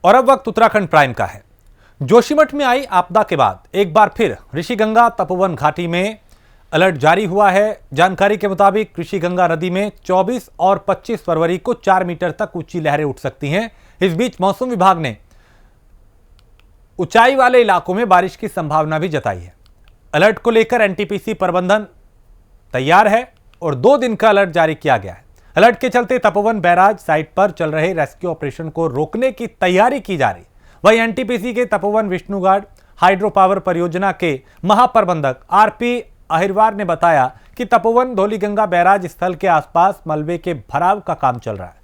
और अब वक्त उत्तराखंड प्राइम का है। जोशीमठ में आई आपदा के बाद एक बार फिर ऋषिगंगा तपोवन घाटी में अलर्ट जारी हुआ है। जानकारी के मुताबिक ऋषिगंगा नदी में 24 और 25 फरवरी को 4 मीटर तक ऊंची लहरें उठ सकती हैं। इस बीच मौसम विभाग ने ऊंचाई वाले इलाकों में बारिश की संभावना भी जताई है। अलर्ट को लेकर एनटीपीसी प्रबंधन तैयार है और 2 दिन का अलर्ट जारी किया गया है। अलर्ट के चलते तपोवन बैराज साइट पर चल रहे रेस्क्यू ऑपरेशन को रोकने की तैयारी की जा रही। वहीं एनटीपीसी के तपोवन विष्णुगाड हाइड्रो पावर परियोजना के महाप्रबंधक आरपी अहिरवार ने बताया कि तपोवन धौलीगंगा बैराज स्थल के आसपास मलबे के भराव का काम चल रहा है।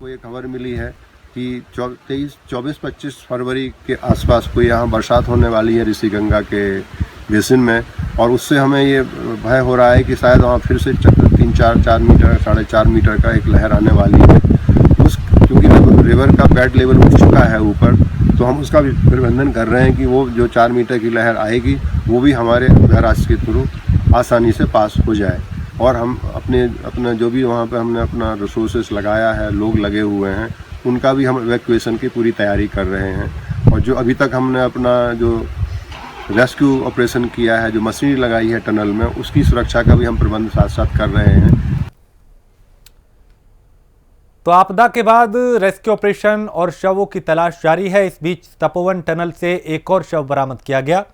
को ये खबर मिली है कि 24-25 फरवरी के आसपास कोई यहाँ बरसात होने वाली है ऋषिगंगा के बेसिन में, और उससे हमें ये भय हो रहा है कि शायद वहाँ फिर से 3-4 मीटर 4.5 मीटर का एक लहर आने वाली है। क्योंकि रिवर का बैड लेवल उठ चुका है ऊपर, तो हम उसका भी प्रबंधन कर रहे हैं कि वो जो 4 मीटर की लहर आएगी वो भी हमारे बैराज के थ्रू आसानी से पास हो जाए। और हम अपने जो भी वहाँ पे हमने अपना रिसोर्सेस लगाया है, लोग लगे हुए हैं, उनका भी हम इवैक्यूएशन की पूरी तैयारी कर रहे हैं। और जो अभी तक हमने अपना जो रेस्क्यू ऑपरेशन किया है, जो मशीनरी लगाई है टनल में, उसकी सुरक्षा का भी हम प्रबंध साथ साथ कर रहे हैं। तो आपदा के बाद रेस्क्यू ऑपरेशन और शवों की तलाश जारी है। इस बीच तपोवन टनल से एक और शव बरामद किया गया।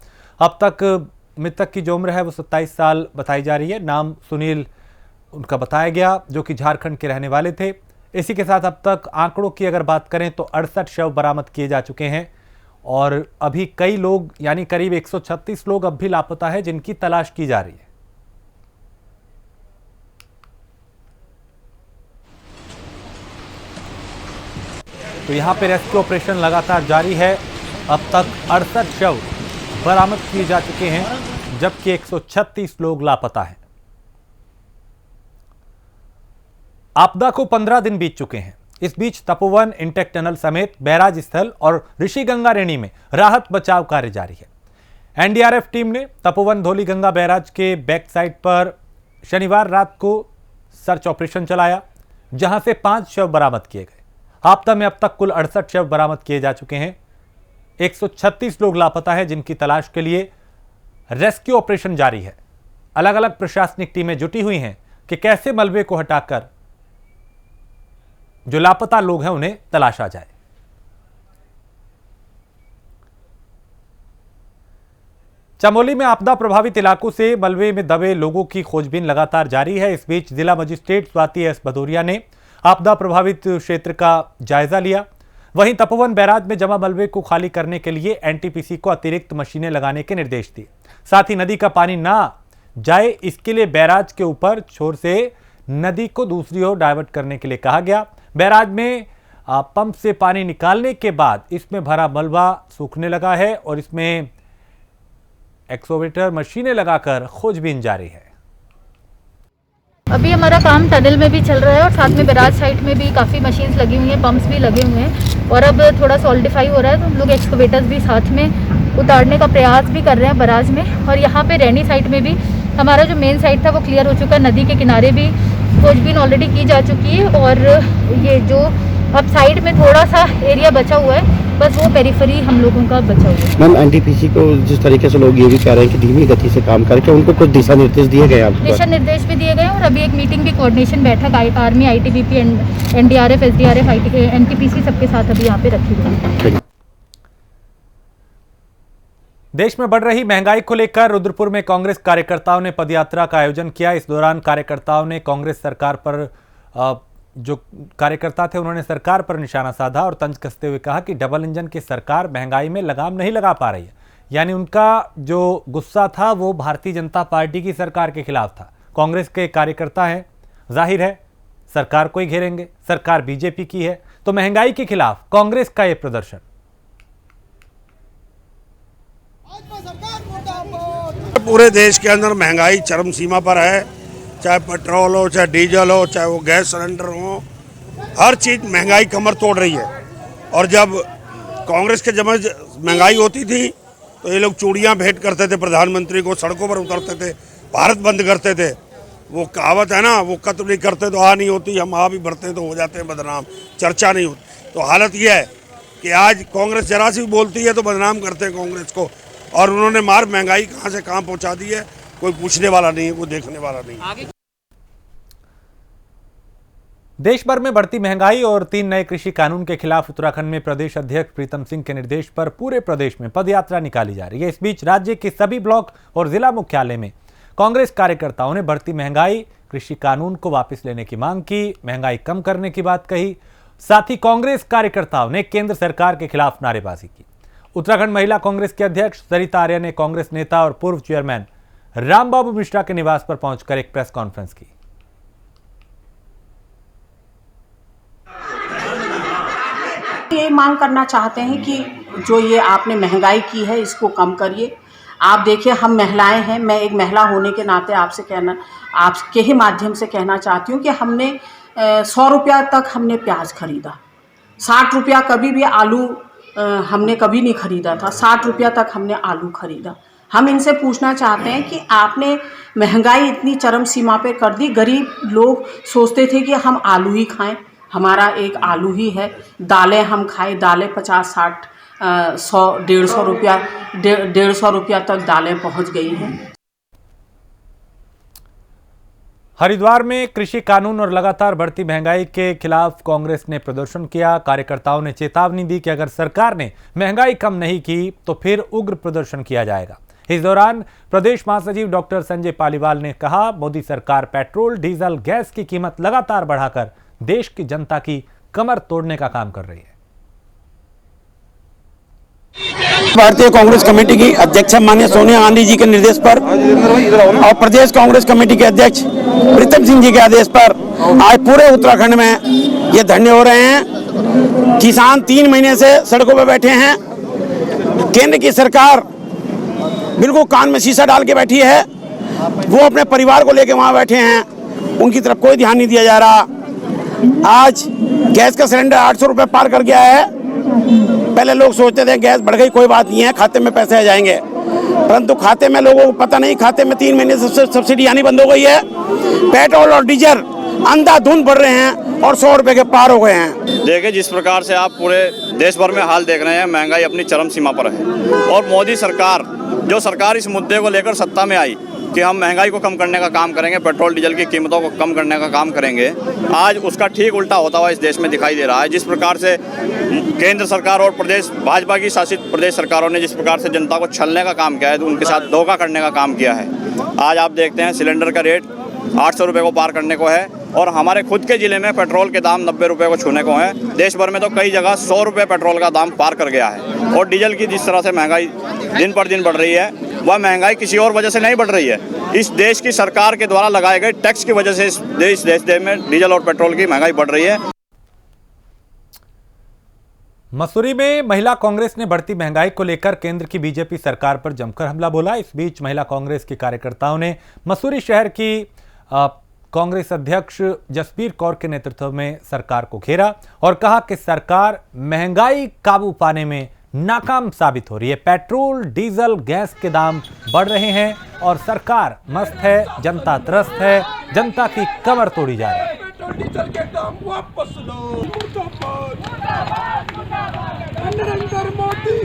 अब तक मृतक की जो उम्र है वो 27 साल बताई जा रही है। नाम सुनील उनका बताया गया, जो कि झारखंड के रहने वाले थे। इसी के साथ अब तक आंकड़ों की अगर बात करें तो 68 शव बरामद किए जा चुके हैं और अभी कई लोग यानी करीब 136 लोग अब भी लापता है, जिनकी तलाश की जा रही है। तो यहां पे रेस्क्यू ऑपरेशन लगातार जारी है। अब तक 68 शव बरामद किए जा चुके हैं, जबकि 136 लोग लापता हैं। आपदा को 15 दिन बीत चुके हैं। इस बीच तपोवन इंटेक टनल समेत बैराज स्थल और ऋषिगंगा रेणी में राहत बचाव कार्य जारी है। एनडीआरएफ टीम ने तपोवन धौलीगंगा बैराज के बैक साइड पर शनिवार रात को सर्च ऑपरेशन चलाया, जहां से 5 शव बरामद किए गए। आपदा में अब तक कुल 68 शव बरामद किए जा चुके हैं। 136 लोग लापता है, जिनकी तलाश के लिए रेस्क्यू ऑपरेशन जारी है। अलग अलग प्रशासनिक टीमें जुटी हुई हैं कि कैसे मलबे को हटाकर जो लापता लोग हैं उन्हें तलाशा जाए। चमोली में आपदा प्रभावित इलाकों से मलबे में दबे लोगों की खोजबीन लगातार जारी है। इस बीच जिला मजिस्ट्रेट स्वाति एस भदौरिया ने आपदा प्रभावित क्षेत्र का जायजा लिया। वहीं तपोवन बैराज में जमा मलबे को खाली करने के लिए एनटीपीसी को अतिरिक्त मशीनें लगाने के निर्देश दिए। साथ ही नदी का पानी ना जाए, इसके लिए बैराज के ऊपर छोर से नदी को दूसरी ओर डाइवर्ट करने के लिए कहा गया। बैराज में पंप से पानी निकालने के बाद इसमें भरा मलबा सूखने लगा है और इसमें एक्सोवेटर मशीनें लगाकर खोजबीन जारी है। अभी हमारा काम टनल में भी चल रहा है और साथ में बैराज साइट में भी काफ़ी मशीन्स लगी हुई हैं, पंप्स भी लगे हुए हैं और अब थोड़ा सॉलिडिफाई हो रहा है, तो हम लोग एक्सकवेटर्स भी साथ में उतारने का प्रयास भी कर रहे हैं बैराज में। और यहाँ पे रैनी साइट में भी हमारा जो मेन साइट था वो क्लियर हो चुका है। नदी के किनारे भी खोजबीन ऑलरेडी की जा चुकी है और ये जो अब साइड में थोड़ा सा एरिया बचा हुआ है, बस वो पेरिफेरी हम लोगों का बचा हुआ है। मैम, एनटीपीसी को जिस तरीके से लोग ये भी कह रहे हैं कि धीमी गति से काम करके उनको कुछ दिशा निर्देश दिए गए हैं। दिशा निर्देश भी दिए गए और अभी एक मीटिंग भी कोऑर्डिनेशन बैठक army, ITBP, NDRF, SDRF, NTPC सबके साथ अभी यहाँ पे रखी गई है। देश में बढ़ रही महंगाई को लेकर रुद्रपुर में कांग्रेस कार्यकर्ताओं ने पदयात्रा का आयोजन किया। इस दौरान कार्यकर्ताओं ने कांग्रेस सरकार पर जो कार्यकर्ता थे उन्होंने सरकार पर निशाना साधा और तंज कसते हुए कहा कि डबल इंजन की सरकार महंगाई में लगाम नहीं लगा पा रही है। यानी उनका जो गुस्सा था वो भारतीय जनता पार्टी की सरकार के खिलाफ था। कांग्रेस के कार्यकर्ता हैं, जाहिर है सरकार को ही घेरेंगे। सरकार बीजेपी की है तो महंगाई के खिलाफ कांग्रेस का यह प्रदर्शन। पूरे देश के अंदर महंगाई चरम सीमा पर है, चाहे पेट्रोल हो, चाहे डीजल हो, चाहे वो गैस सिलेंडर हो, हर चीज़ महंगाई कमर तोड़ रही है। और जब कांग्रेस के जब महंगाई होती थी तो ये लोग चूड़ियां भेंट करते थे प्रधानमंत्री को, सड़कों पर उतरते थे, भारत बंद करते थे। वो कहावत है ना, वो कत्ल नहीं करते तो आ नहीं होती, हम आ भी बढ़ते तो हो जाते हैं बदनाम, चर्चा नहीं होती। तो हालत ये है कि आज कांग्रेस जरा सी भी बोलती है तो बदनाम करते हैं कांग्रेस को, और उन्होंने मार महंगाई कहाँ से कहाँ पहुँचा दी है, कोई पूछने वाला नहीं है, कोई देखने वाला नहीं है। देश भर में बढ़ती महंगाई और 3 नए कृषि कानून के खिलाफ उत्तराखंड में प्रदेश अध्यक्ष प्रीतम सिंह के निर्देश पर पूरे प्रदेश में पदयात्रा निकाली जा रही है। इस बीच राज्य के सभी ब्लॉक और जिला मुख्यालय में कांग्रेस कार्यकर्ताओं ने बढ़ती महंगाई, कृषि कानून को वापस लेने की मांग की, महंगाई कम करने की बात कही। साथ ही कांग्रेस कार्यकर्ताओं ने केंद्र सरकार के खिलाफ नारेबाजी की। उत्तराखंड महिला कांग्रेस के अध्यक्ष सरिता आर्य ने कांग्रेस नेता और पूर्व चेयरमैन रामबाबू मिश्रा के निवास पर पहुंचकर एक प्रेस कॉन्फ्रेंस की। ये मांग करना चाहते हैं कि जो ये आपने महंगाई की है इसको कम करिए। आप देखिए, हम महिलाएं हैं, मैं एक महिला होने के नाते आपके ही माध्यम से कहना चाहती हूँ कि हमने 100 रुपया तक हमने प्याज खरीदा, 60 रुपया कभी भी आलू हमने कभी नहीं खरीदा था, 60 रुपया तक हमने आलू खरीदा। हम इनसे पूछना चाहते हैं कि आपने महंगाई इतनी चरम सीमा पे कर दी, गरीब लोग सोचते थे कि हम आलू ही खाएं, हमारा एक आलू ही है, दालें हम खाएं, दालें 50, 60, 100, 150 रुपया तक दालें पहुंच गई हैं। हरिद्वार में कृषि कानून और लगातार बढ़ती महंगाई के खिलाफ कांग्रेस ने प्रदर्शन किया। कार्यकर्ताओं ने चेतावनी दी कि अगर सरकार ने महंगाई कम नहीं की तो फिर उग्र प्रदर्शन किया जाएगा। इस दौरान प्रदेश महासचिव डॉक्टर संजय पालीवाल ने कहा, मोदी सरकार पेट्रोल, डीजल, गैस की कीमत लगातार बढ़ाकर देश की जनता की कमर तोड़ने का काम कर रही है। भारतीय कांग्रेस कमेटी की अध्यक्ष माननीय सोनिया गांधी जी के निर्देश पर और प्रदेश कांग्रेस कमेटी के अध्यक्ष प्रीतम सिंह जी के आदेश पर आज पूरे उत्तराखंड में ये धरने हो रहे हैं। किसान 3 महीने से सड़कों पर बैठे हैं। केंद्र की सरकार बिल्कुल कान में शीशा डाल के बैठी है। वो अपने परिवार को लेकर वहां बैठे हैं, उनकी तरफ कोई ध्यान नहीं दिया जा रहा। आज गैस का सिलेंडर 800 रुपये पार कर गया है। पहले लोग सोचते थे गैस बढ़ गई, कोई बात नहीं है, खाते में पैसे आ जाएंगे, परंतु खाते में लोगों को पता नहीं, खाते में 3 महीने से सब्सिडी आनी बंद हो गई है। पेट्रोल और डीजल अंधाधुंध बढ़ रहे हैं और 100 रुपए के पार हो गए हैं। देखिए, जिस प्रकार से आप पूरे देश भर में हाल देख रहे हैं, महंगाई अपनी चरम सीमा पर है और मोदी सरकार, जो सरकार इस मुद्दे को लेकर सत्ता में आई कि हम महंगाई को कम करने का काम करेंगे, पेट्रोल डीजल की कीमतों को कम करने का काम करेंगे, आज उसका ठीक उल्टा होता हुआ इस देश में दिखाई दे रहा है। जिस प्रकार से केंद्र सरकार और प्रदेश भाजपा की शासित प्रदेश सरकारों ने जिस प्रकार से जनता को छलने का काम किया है, तो उनके साथ धोखा करने का काम किया है। आज आप देखते हैं सिलेंडर का रेट 800 रुपये को पार करने को है और हमारे खुद के ज़िले में पेट्रोल के दाम 90 रुपये को छूने को है। देश भर में तो कई जगह 100 रुपये पेट्रोल का दाम पार कर गया है और डीजल की जिस तरह से महंगाई दिन पर दिन बढ़ रही है, वह महंगाई किसी और वजह से नहीं बढ़ रही है। इस देश की सरकार के द्वारा लगाए गए टैक्स की वजह से इस देश में डीजल और पेट्रोल की महंगाई बढ़ रही है। मसूरी में महिला कांग्रेस ने बढ़ती महंगाई को लेकर केंद्र की बीजेपी सरकार पर जमकर हमला बोला। इस बीच महिला कांग्रेस के कार्यकर्ताओं ने मसूरी शहर की कांग्रेस अध्यक्ष जसबीर कौर के नेतृत्व में सरकार को घेरा और कहा कि सरकार महंगाई काबू पाने में नाकाम साबित हो रही है। पेट्रोल, डीजल, गैस के दाम बढ़ रहे हैं और सरकार मस्त है, जनता त्रस्त है, जनता की कमर तोड़ी जा रही है। डीजल के दाम वापस लो, नरेंद्र मोदी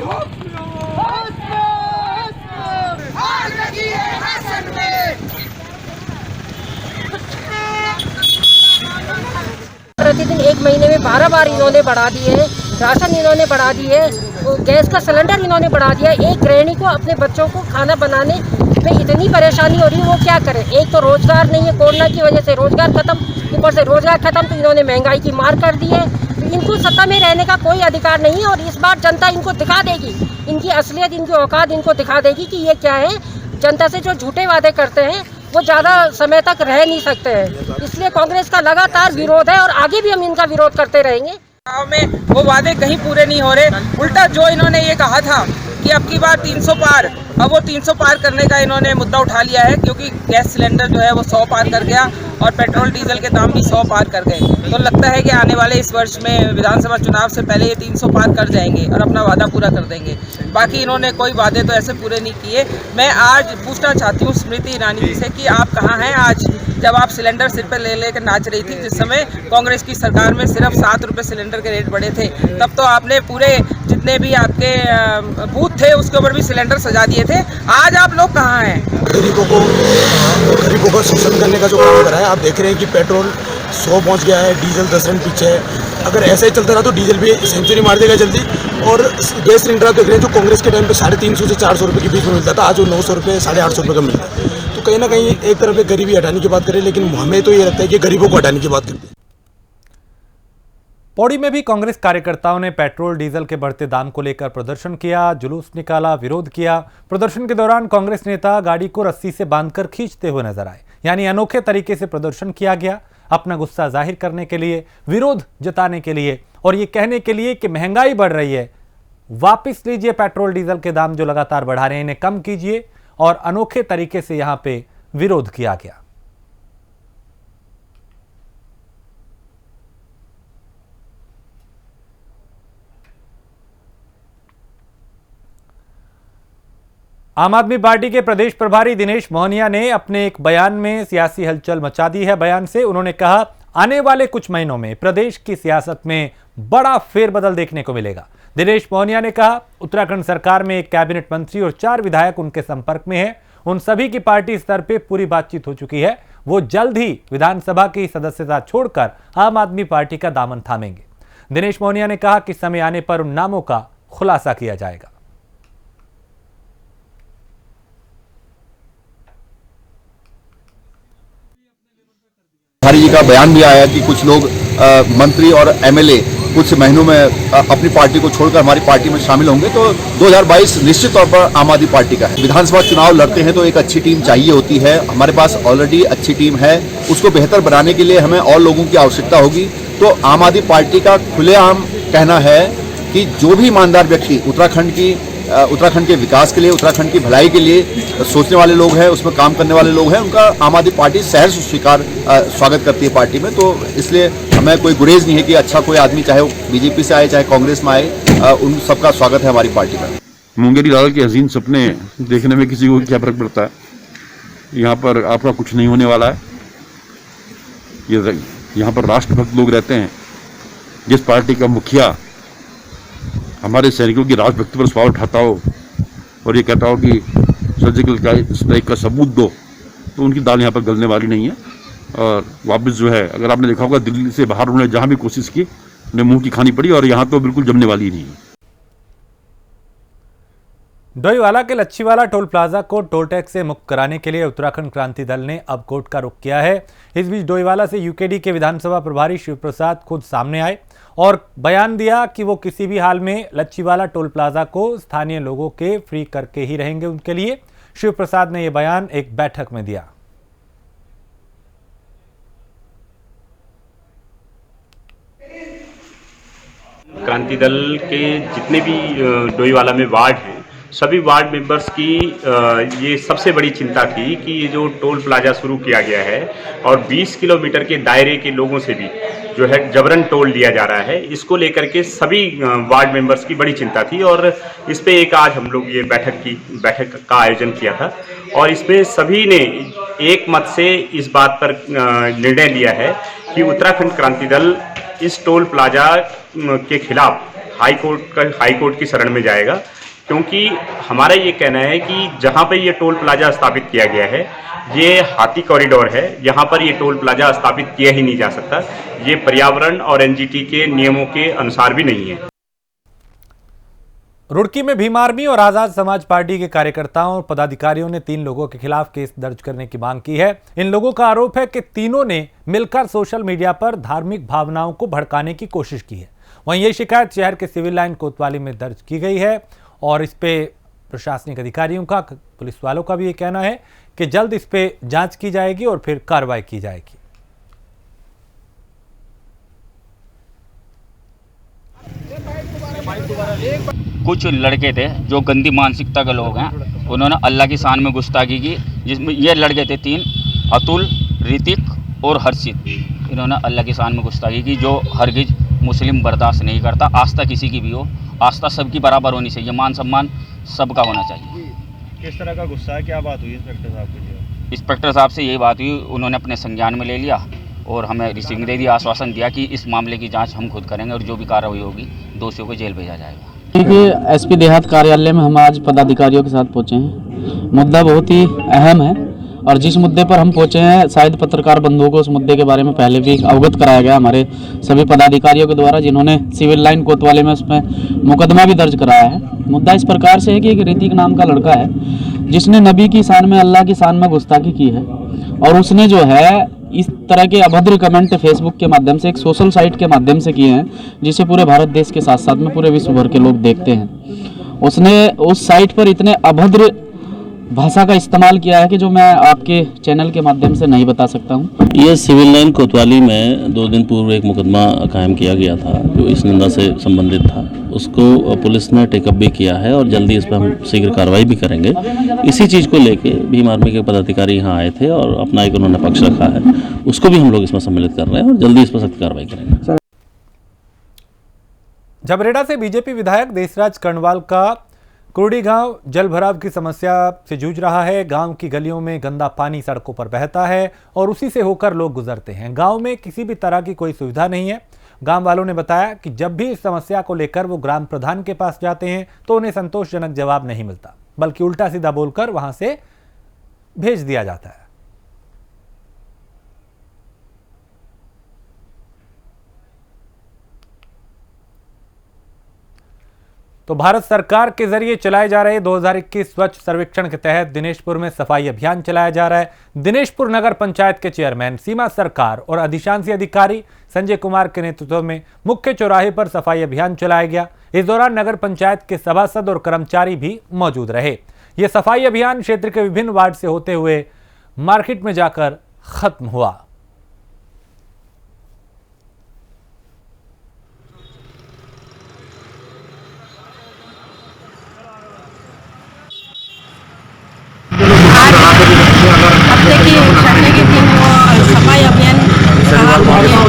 प्रतिदिन 1 महीने में 12 बार इन्होंने बढ़ा दिए हैं, राशन इन्होंने बढ़ा दिए, गैस का सिलेंडर इन्होंने बढ़ा दिया। एक गृहिणी को अपने बच्चों को खाना बनाने में इतनी परेशानी हो रही है, वो क्या करे। एक तो रोजगार नहीं है, कोरोना की वजह से रोजगार खत्म, ऊपर से रोजगार खत्म तो इन्होंने महंगाई की मार कर दी है। इनको सत्ता में रहने का कोई अधिकार नहीं है और इस बार जनता इनको दिखा देगी, इनकी असलियत, इनकी औकात इनको दिखा देगी कि ये क्या है। जनता से जो झूठे वादे करते हैं वो ज़्यादा समय तक रह नहीं सकते हैं, इसलिए कांग्रेस का लगातार विरोध है और आगे भी हम इनका विरोध करते रहेंगे। गाँव में वो वादे कहीं पूरे नहीं हो रहे, उल्टा जो इन्होंने ये कहा था कि अब की बार 300 पार, अब वो 300 पार करने का इन्होंने मुद्दा उठा लिया है, क्योंकि गैस सिलेंडर जो है वो 100 पार कर गया और पेट्रोल डीजल के दाम भी 100 पार कर गए। तो लगता है कि आने वाले इस वर्ष में विधानसभा चुनाव से पहले ये 300 पार कर जाएंगे और अपना वादा पूरा कर देंगे। बाकी इन्होंने कोई वादे तो ऐसे पूरे नहीं किए। मैं आज पूछना चाहती हूँ स्मृति ईरानी जी से कि आप कहाँ हैं आज, जब आप सिलेंडर सिर पे ले लेकर नाच रही थी, जिस समय कांग्रेस की सरकार में सिर्फ 7 रुपये सिलेंडर के रेट बढ़े थे, तब तो आपने पूरे जितने भी आपके बूथ थे उसके ऊपर भी सिलेंडर सजा दिए थे। आज आप लोग कहाँ हैं? गरीबों का शोषण करने का जो काम करा है, आप देख रहे हैं कि पेट्रोल 100 पहुंच गया है, डीजल 10 रन पीछे है। अगर ऐसा ही चलता रहा तो डीजल भी सेंचुरी मार देगा जल्दी। और गैस सिलेंडर आप देख रहे हैं जो कांग्रेस के टाइम पे 350 से 400 रुपये के बीच में मिलता था, आज वो 900 रुपये 850 रुपये का मिलता है। तो कहीं ना कहीं एक तरफ एक गरीबी हटाने की बात करें, लेकिन हमें तो ये लगता है कि गरीबों को हटाने की बात करते हैं। पौड़ी में भी कांग्रेस कार्यकर्ताओं ने पेट्रोल डीजल के बढ़ते दाम को लेकर प्रदर्शन किया, जुलूस निकाला, विरोध किया। प्रदर्शन के दौरान कांग्रेस नेता गाड़ी को रस्सी से बांधकर खींचते हुए नजर आए, यानी अनोखे तरीके से प्रदर्शन किया गया, अपना गुस्सा जाहिर करने के लिए, विरोध जताने के लिए और ये कहने के लिए कि महंगाई बढ़ रही है, वापस लीजिए पेट्रोल डीजल के दाम जो लगातार बढ़ा रहे हैं, इन्हें कम कीजिए। और अनोखे तरीके से यहां पे विरोध किया गया। आम आदमी पार्टी के प्रदेश प्रभारी दिनेश मोहनिया ने अपने एक बयान में सियासी हलचल मचा दी है। बयान से उन्होंने कहा, आने वाले कुछ महीनों में प्रदेश की सियासत में बड़ा फेरबदल देखने को मिलेगा। दिनेश मोहनिया ने कहा, उत्तराखंड सरकार में एक कैबिनेट मंत्री और 4 विधायक उनके संपर्क में हैं। उन सभी की पार्टी स्तर पे पूरी बातचीत हो चुकी है। वो जल्द ही विधानसभा की सदस्यता छोड़कर आम आदमी पार्टी का दामन थामेंगे। दिनेश मोहनिया ने कहा कि समय आने पर उन नामों का खुलासा किया जाएगा। जी का बयान भी आया कि कुछ लोग मंत्री और एमएलए कुछ महीनों में अपनी पार्टी को छोड़कर हमारी पार्टी में शामिल होंगे। तो 2022 निश्चित तौर पर आम आदमी पार्टी का है। विधानसभा चुनाव लड़ते हैं तो एक अच्छी टीम चाहिए होती है। हमारे पास ऑलरेडी अच्छी टीम है, उसको बेहतर बनाने के लिए हमें और लोगों की आवश्यकता होगी। तो आम आदमी पार्टी का खुलेआम कहना है कि जो भी ईमानदार व्यक्ति उत्तराखंड के विकास के लिए, उत्तराखंड की भलाई के लिए सोचने वाले लोग हैं, उसमें काम करने वाले लोग हैं, उनका आम आदमी पार्टी सहर्ष स्वागत करती है पार्टी में। तो इसलिए हमें कोई गुरेज नहीं है कि अच्छा कोई आदमी चाहे वो बीजेपी से आए चाहे कांग्रेस में आए, उन सबका स्वागत है हमारी पार्टी का। मुंगेरी लाल के हसीन सपने देखने में किसी को क्या फर्क पड़ता है। यहाँ पर आपका कुछ नहीं होने वाला है। यहाँ पर राष्ट्रभक्त लोग रहते हैं। जिस पार्टी का मुखिया हमारे सैनिकों की राष्ट्रभक्ति पर सवाल उठाता हो और ये कहता हो कि सर्जिकल स्ट्राइक का सबूत दो, तो उनकी दाल यहाँ पर गलने वाली नहीं है। और वापस जो है, अगर आपने देखा होगा दिल्ली से बाहर उन्होंने जहाँ भी कोशिश की उन्हें मुंह की खानी पड़ी, और यहाँ तो बिल्कुल जमने वाली ही नहीं है। डोईवाला के लच्छीवाला टोल प्लाजा को टोल टैक्स से मुक्त कराने के लिए उत्तराखंड क्रांति दल ने अब कोर्ट का रुख किया है। इस बीच डोईवाला से यूकेडी के विधानसभा प्रभारी शिव प्रसाद खुद सामने आए और बयान दिया कि वो किसी भी हाल में लच्छीवाला टोल प्लाजा को स्थानीय लोगों के फ्री करके ही रहेंगे उनके लिए। शिव प्रसाद ने यह बयान एक बैठक में दिया। क्रांति दल के जितने भी डोईवाला में वार्ड हैं, सभी वार्ड मेंबर्स की ये सबसे बड़ी चिंता थी कि ये जो टोल प्लाजा शुरू किया गया है और 20 किलोमीटर के दायरे के लोगों से भी जो है जबरन टोल लिया जा रहा है, इसको लेकर के सभी वार्ड मेंबर्स की बड़ी चिंता थी। और इस पे एक आज हम लोग ये बैठक का आयोजन किया था और इसमें सभी ने एक मत से इस बात पर निर्णय लिया है कि उत्तराखंड क्रांति दल इस टोल प्लाजा के खिलाफ हाई कोर्ट की शरण में जाएगा, क्योंकि हमारा ये कहना है कि जहाँ पर ये टोल प्लाजा स्थापित किया गया है ये हाथी कॉरिडोर है, यहाँ पर ये टोल प्लाजा स्थापित किया ही नहीं जा सकता। ये पर्यावरण और एनजीटी के नियमों के अनुसार भी नहीं है। रुड़की में भीम आर्मी और आजाद समाज पार्टी के कार्यकर्ताओं और पदाधिकारियों ने 3 लोगों के खिलाफ केस दर्ज करने की मांग की है। इन लोगों का आरोप है कि तीनों ने मिलकर सोशल मीडिया पर धार्मिक भावनाओं को भड़काने की कोशिश की है। वहीं ये शिकायत शहर के सिविल लाइन कोतवाली में दर्ज की गई है और इस पे प्रशासनिक अधिकारियों का, पुलिस वालों का भी ये कहना है कि जल्द इस पे जांच की जाएगी और फिर कार्रवाई की जाएगी। कुछ लड़के थे जो गंदी मानसिकता के लोग हैं, उन्होंने अल्लाह की शान में गुस्ताखी की, जिसमें ये लड़के थे 3, अतुल, ऋतिक और हर्षित। इन्होंने अल्लाह की शान में गुस्ताखी की, जो हरगिज मुस्लिम बर्दाश्त नहीं करता। आस्था किसी की भी हो, आस्था सबकी बराबर होनी चाहिए, मान सम्मान सबका होना चाहिए। किस तरह का गुस्सा है, क्या बात हुई इंस्पेक्टर साहब की? इंस्पेक्टर साहब से यही बात हुई, उन्होंने अपने संज्ञान में ले लिया और हमें रिसीविंग दे दिया, आश्वासन दिया कि इस मामले की जांच हम खुद करेंगे और जो भी कार्रवाई होगी दोषियों को जेल भेजा जाएगा। देखिए, एसपी देहात कार्यालय में हम आज पदाधिकारियों के साथ पहुंचे हैं। मुद्दा बहुत ही अहम है और जिस मुद्दे पर हम पहुंचे हैं, शायद पत्रकार बंधुओं को उस मुद्दे के बारे में पहले भी अवगत कराया गया हमारे सभी पदाधिकारियों के द्वारा, जिन्होंने सिविल लाइन कोतवाली में उसमें मुकदमा भी दर्ज कराया है। मुद्दा इस प्रकार से है कि एक ऋतिक नाम का लड़का है जिसने नबी की शान में, अल्लाह की शान में गुस्ताखी की है और उसने जो है इस तरह के अभद्र कमेंट फेसबुक के माध्यम से, एक सोशल साइट के माध्यम से किए हैं, जिसे पूरे भारत देश के साथ साथ में पूरे विश्व भर के लोग देखते हैं। उसने उस साइट पर इतने अभद्र भाषा का इस्तेमाल किया है कि जो मैं आपके चैनल के माध्यम से नहीं बता सकता हूँ। ये सिविल लाइन कोतवाली में 2 दिन पूर्व एक मुकदमा कायम किया गया था जो इस निंदा से संबंधित था। उसको पुलिस ने टेकअप भी किया है और जल्दी इस पर हम शीघ्र कार्रवाई भी करेंगे। इसी चीज़ को लेके भीम आर्मी के पदाधिकारी यहाँ आए थे और अपना एक उन्होंने पक्ष रखा है, उसको भी हम लोग इसमें सम्मिलित कर रहे हैं और जल्दी इस पर सख्त कार्रवाई करेंगे। जबरेड़ा से बीजेपी विधायक देशराज कर्णवाल का कुर्डी गांव जल भराव की समस्या से जूझ रहा है। गांव की गलियों में गंदा पानी सड़कों पर बहता है और उसी से होकर लोग गुजरते हैं। गांव में किसी भी तरह की कोई सुविधा नहीं है। गांव वालों ने बताया कि जब भी इस समस्या को लेकर वो ग्राम प्रधान के पास जाते हैं तो उन्हें संतोषजनक जवाब नहीं मिलता, बल्कि उल्टा सीधा बोलकर वहां से भेज दिया जाता है। तो भारत सरकार के जरिए चलाए जा रहे 2021 स्वच्छ सर्वेक्षण के तहत दिनेशपुर में सफाई अभियान चलाया जा रहा है। दिनेशपुर नगर पंचायत के चेयरमैन सीमा सरकार और अधिशांसी अधिकारी संजय कुमार के नेतृत्व में मुख्य चौराहे पर सफाई अभियान चलाया गया। इस दौरान नगर पंचायत के सभासद और कर्मचारी भी मौजूद रहे। यह सफाई अभियान क्षेत्र के विभिन्न वार्ड से होते हुए मार्केट में जाकर खत्म हुआ। हफ्ते की छठे के दिन वो सफाई अभियान चलाया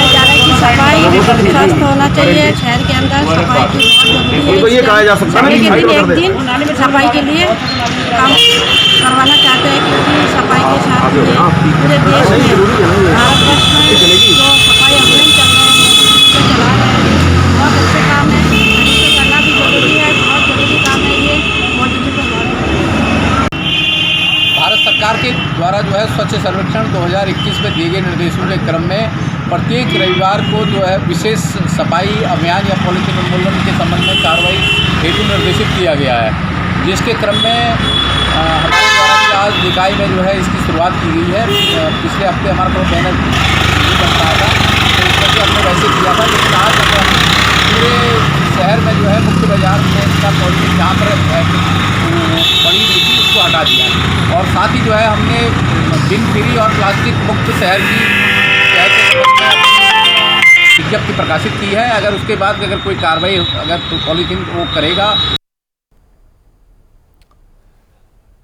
जा रहा है कि सफाई स्वस्थ होना चाहिए। शहर के अंदर सफाई की बहुत जरूरी है। एक दिन सफाई के लिए काम करवाना चाहते हैं, क्योंकि सफाई के साथ पूरे देश में, भारतवर्ष में जो सफाई अभियान चल रहा है, चला रहे हैं, बहुत अच्छे काम है। इसे करना भी जरूरी है, बहुत जरूरी काम है ये। भारत सरकार के द्वारा जो है स्वच्छ सर्वेक्षण 2021 में दिए गए निर्देशों के क्रम में प्रत्येक रविवार को जो है विशेष सफाई अभियान या पॉलीथीन उन्मूलन के संबंध में कार्रवाई हेतु निर्देशित किया गया है, जिसके क्रम में हमारे द्वारा भी आज निकाय में जो है इसकी शुरुआत की गई है। पिछले हफ्ते हमारा कोई बैनर बन रहा था तो उसमें भी हमने वैसे किया था, लेकिन आज पूरे शहर में जो है मुख्य बाजार में इसका पॉलीथीन जहाँ पर पड़ी हुई थी उसको हटा दिया और साथ ही जो है हमने बिन फ्री और प्लास्टिक मुक्त शहर की विज्ञप्ति प्रकाशित की है। अगर उसके बाद अगर कोई कार्रवाई अगर पॉलीथीन वो करेगा।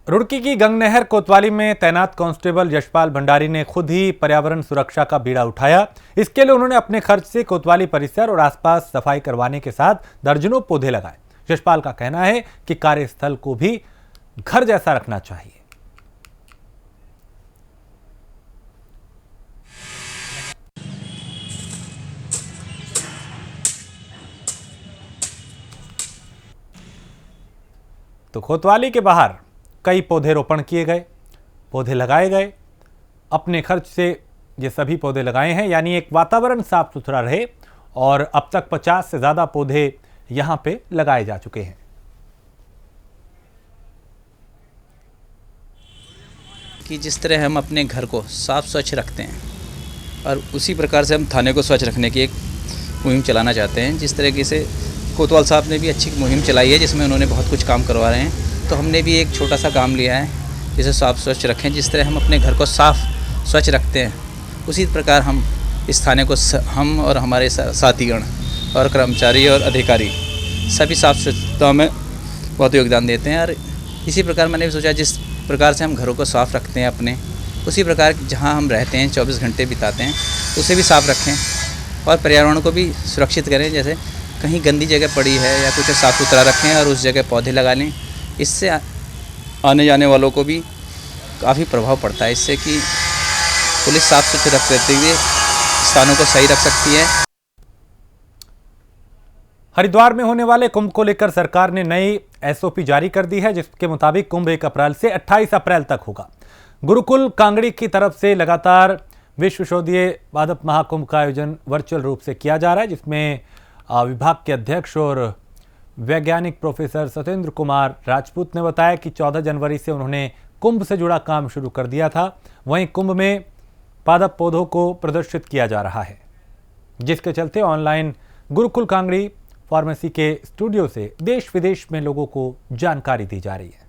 रुड़की की गंगनहर कोतवाली में तैनात कांस्टेबल यशपाल भंडारी ने खुद ही पर्यावरण सुरक्षा का बीड़ा उठाया। इसके लिए उन्होंने अपने खर्च से कोतवाली परिसर और आसपास सफाई करवाने के साथ दर्जनों पौधे लगाए। यशपाल का कहना है कि कार्यस्थल को भी घर जैसा रखना चाहिए। तो कोतवाली के बाहर कई पौधे रोपण किए गए, पौधे लगाए गए। अपने खर्च से ये सभी पौधे लगाए हैं, यानी एक वातावरण साफ सुथरा रहे। और अब तक 50 से ज़्यादा पौधे यहाँ पे लगाए जा चुके हैं। कि जिस तरह हम अपने घर को साफ स्वच्छ रखते हैं और उसी प्रकार से हम थाने को स्वच्छ रखने की एक मुहिम चलाना चाहते हैं। जिस तरीके से कोतवाल साहब ने भी अच्छी मुहिम चलाई है, जिसमें उन्होंने बहुत कुछ काम करवा रहे हैं, तो हमने भी एक छोटा सा काम लिया है जिसे साफ स्वच्छ रखें। जिस तरह हम अपने घर को साफ स्वच्छ रखते हैं, उसी प्रकार हम इस थाने को हम और हमारे साथीगण और कर्मचारी और अधिकारी सभी साफ स्वच्छता में बहुत योगदान देते हैं। और इसी प्रकार मैंने भी सोचा जिस प्रकार से हम घरों को साफ़ रखते हैं अपने, उसी प्रकार जहां हम रहते हैं 24 घंटे बिताते हैं उसे भी साफ़ रखें और पर्यावरण को भी सुरक्षित करें। जैसे कहीं गंदी जगह पड़ी है या कुछ साफ़ सुथरा रखें और उस जगह पौधे लगा लें, इससे आने जाने वालों को भी काफ़ी प्रभाव पड़ता है, इससे कि पुलिस साफ सुथरा रखते हुए स्थानों को सही रख सकती है। हरिद्वार में होने वाले कुंभ को लेकर सरकार ने नई एसओपी जारी कर दी है, जिसके मुताबिक कुंभ 1 अप्रैल से 28 अप्रैल तक होगा। गुरुकुल कांगड़ी की तरफ से लगातार विश्व शोधीय पादप महाकुंभ का आयोजन वर्चुअल रूप से किया जा रहा है, जिसमें विभाग के अध्यक्ष और वैज्ञानिक प्रोफेसर सत्येंद्र कुमार राजपूत ने बताया कि 14 जनवरी से उन्होंने कुंभ से जुड़ा काम शुरू कर दिया था। वहीं कुंभ में पादप पौधों को प्रदर्शित किया जा रहा है, जिसके चलते ऑनलाइन गुरुकुल कांगड़ी फार्मेसी के स्टूडियो से देश विदेश में लोगों को जानकारी दी जा रही है।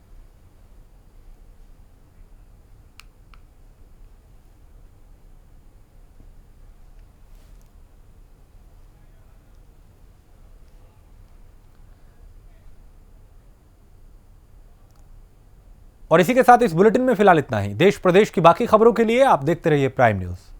और इसी के साथ इस बुलेटिन में फिलहाल इतना ही। देश प्रदेश की बाकी खबरों के लिए आप देखते रहिए प्राइम न्यूज़।